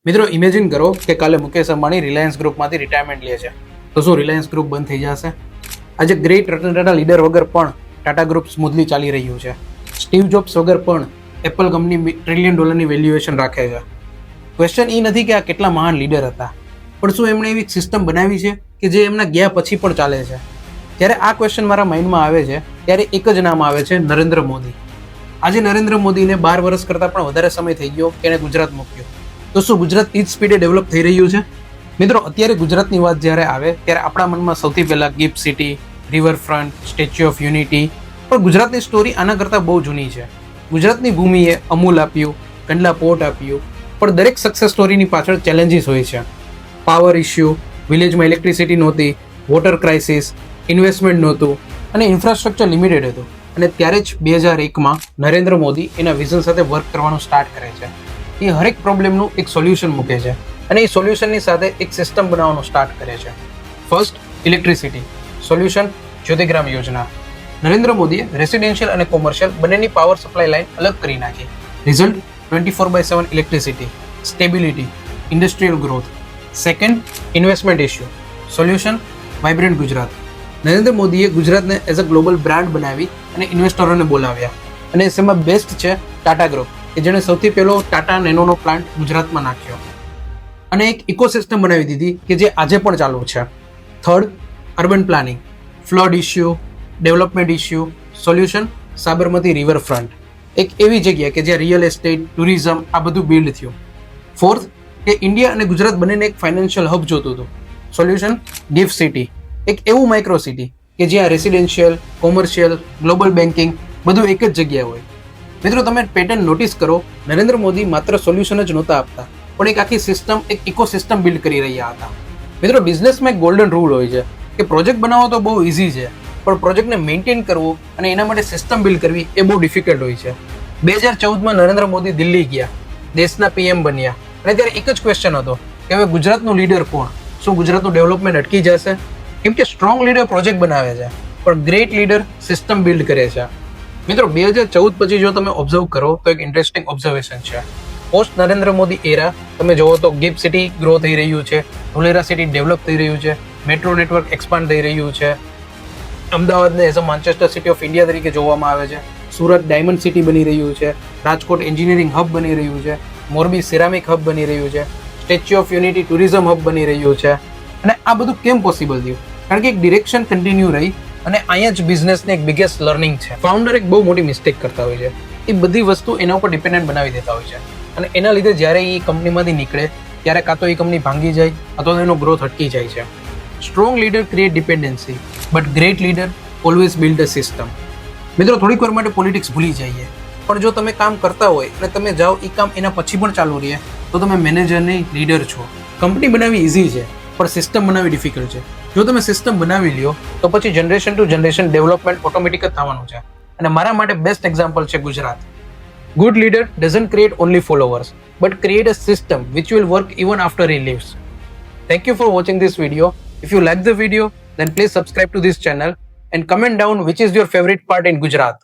મિત્રો ઇમેજિન કરો કે કાલે મુકેશ અંબાણી રિલાયન્સ ગ્રુપમાંથી રિટાયરમેન્ટ લે છે તો શું રિલાયન્સ ગ્રુપ બંધ થઈ જશે? આજે ગ્રેટ રતન ટાટા લીડર વગર પણ ટાટા ગ્રુપ સ્મૂથલી ચાલી રહ્યું છે. સ્ટીવ જોબ્સ વગર પણ એપલ કંપની $1 ટ્રિલિયન વેલ્યુએશન રાખે છે. ક્વેશ્ચન એ નથી કે આ કેટલા મહાન લીડર હતા, પણ શું એમણે એવી સિસ્ટમ બનાવી છે કે જે એમના ગયા પછી પણ ચાલે છે? જ્યારે આ ક્વેશ્ચન મારા માઇન્ડમાં આવે છે ત્યારે એક જ નામ આવે છે, નરેન્દ્ર મોદી. આજે નરેન્દ્ર મોદીને 12 વર્ષ કરતાં પણ વધારે સમય થઈ ગયો કે એને ગુજરાત મૂક્યું. તો શું ગુજરાત એ જ સ્પીડે ડેવલપ થઈ રહ્યું છે? મિત્રો, અત્યારે ગુજરાતની વાત જ્યારે આવે ત્યારે આપણા મનમાં સૌથી પહેલાં gift city, riverfront, statue of unity, પણ ગુજરાતની સ્ટોરી આના કરતાં બહુ જૂની છે. ગુજરાતની ભૂમિએ અમૂલ આપ્યું, કંડલા પોર્ટ આપ્યું, પણ દરેક સક્સેસ સ્ટોરીની પાછળ ચેલેન્જીસ હોય છે. પાવર ઇસ્યુ, વિલેજમાં ઇલેક્ટ્રિસિટી નહોતી, વોટર ક્રાઇસિસ, ઇન્વેસ્ટમેન્ટ નહોતું અને ઇન્ફ્રાસ્ટ્રક્ચર લિમિટેડ હતું. અને ત્યારે જ 2001માં નરેન્દ્ર મોદી એના વિઝન સાથે વર્ક કરવાનું સ્ટાર્ટ કરે છે. એ હરેક પ્રોબ્લેમનું એક સોલ્યુશન મૂકે છે અને એ સોલ્યુશનની સાથે એક સિસ્ટમ બનાવવાનું સ્ટાર્ટ કરે છે. ફર્સ્ટ, ઇલેક્ટ્રિસિટી સોલ્યુશન, જ્યોતિગ્રામ યોજના. નરેન્દ્ર મોદીએ રેસિડેન્શિયલ અને કોમર્શિયલ બંનેની પાવર સપ્લાય લાઇન અલગ કરી નાખી. Result 24/7 electricity, stability, industrial growth. Second, investment issue solution, vibrant Gujarat. Narendra મોદીએ ગુજરાતને એઝ અ ગ્લોબલ બ્રાન્ડ બનાવી અને ઇન્વેસ્ટરોને બોલાવ્યા, અને એમાં બેસ્ટ છે ટાટા ગ્રુપ, કે જેણે સૌથી પહેલો ટાટા નેનોનો પ્લાન્ટ ગુજરાતમાં નાખ્યો અને એક ઇકોસિસ્ટમ બનાવી દીધી કે જે આજે પણ ચાલુ છે. Third, urban planning, flood issue, development issue, solution, Sabarmati riverfront. એક એવી જગ્યા કે જ્યાં રિયલ એસ્ટેટ, ટુરિઝમ આ બધું બિલ્ડ થયું. ફોર્થ, કે ઇન્ડિયા અને ગુજરાત બંનેને એક ફાઇનાન્શિયલ હબ જોતું હતું. સોલ્યુશન, ગિફ્ટ સિટી, એક એવું માઇક્રો સિટી કે જ્યાં રેસિડેન્શિયલ, કોમર્શિયલ, ગ્લોબલ બેન્કિંગ બધું એક જ જગ્યાએ હોય. મિત્રો, તમે પેટર્ન નોટિસ કરો, નરેન્દ્ર મોદી માત્ર સોલ્યુશન જ નહોતા આપતા, પણ એક આખી સિસ્ટમ, એક ઇકોસિસ્ટમ બિલ્ડ કરી રહ્યા હતા. મિત્રો, બિઝનેસમાં એક ગોલ્ડન રૂલ હોય છે કે પ્રોજેક્ટ બનાવવો તો બહુ ઇઝી છે, પણ પ્રોજેક્ટને મેન્ટેન કરવું અને એના માટે સિસ્ટમ બિલ્ડ કરવી એ બહુ ડિફિકલ્ટ હોય છે. 2014માં નરેન્દ્ર મોદી દિલ્હી ગયા, દેશના પીએમ બન્યા, અને ત્યારે એક જ ક્વેશ્ચન હતો કે હવે ગુજરાતનું લીડર કોણ? શું ગુજરાતનું ડેવલપમેન્ટ અટકી જશે? કેમ કે સ્ટ્રોંગ લીડર પ્રોજેક્ટ બનાવે છે, પણ ગ્રેટ લીડર સિસ્ટમ બિલ્ડ કરે છે. મિત્રો, 2014 પછી જો તમે ઓબ્ઝર્વ કરો તો એક ઇન્ટરેસ્ટિંગ ઓબ્ઝર્વેશન છે. પોસ્ટ નરેન્દ્ર મોદી એરા તમે જોવો તો ગિફ્ટ સિટી ગ્રો થઈ રહ્યું છે, ધોલેરા સિટી ડેવલપ થઈ રહ્યું છે, મેટ્રો નેટવર્ક એક્સપાન્ડ થઈ રહ્યું છે, અમદાવાદને as a Manchester city of India તરીકે જોવામાં આવે છે, સુરત ડાયમંડ સિટી બની રહ્યું છે, રાજકોટ એન્જિનિયરિંગ હબ બની રહ્યું છે, મોરબી સિરામિક હબ બની રહ્યું છે, statue of unity tourism hub બની રહ્યું છે. અને આ બધું કેમ પોસિબલ થયું? કારણ કે એક ડિરેક્શન કન્ટિન્યુ રહી, અને અહીંયા જ બિઝનેસની એક બિગેસ્ટ લર્નિંગ છે. ફાઉન્ડર એક બહુ મોટી મિસ્ટેક કરતા હોય છે, એ બધી વસ્તુ એના ઉપર ડિપેન્ડન્ટ બનાવી દેતા હોય છે, અને એના લીધે જ્યારે એ કંપનીમાંથી નીકળે ત્યારે કાં તો એ કંપની ભાંગી જાય અથવા તો એનો ગ્રોથ અટકી જાય છે. Strong leader create dependency, but great leader always build a system. મિત્રો, થોડીક વાર માટે પોલિટિક્સ ભૂલી જઈએ, પણ જો તમે કામ કરતા હોય અને તમે જાઓ એ કામ એના પછી પણ ચાલુ રહે તો તમે મેનેજર નહીં, લીડર છો. કંપની બનાવવી ઇઝી છે, પણ સિસ્ટમ બનાવવી ડિફિકલ્ટ છે. જો તમે સિસ્ટમ બનાવી લ્યો તો પછી generation to generation development automatic જ થવાનું છે. અને મારા માટે બેસ્ટ એક્ઝામ્પલ છે Gujarat. Good leader doesn't create only followers, but create a system which will work even after he leaves. Thank you for watching this video. If you like the video, then please subscribe to this channel and comment down which is your favorite part in Gujarat.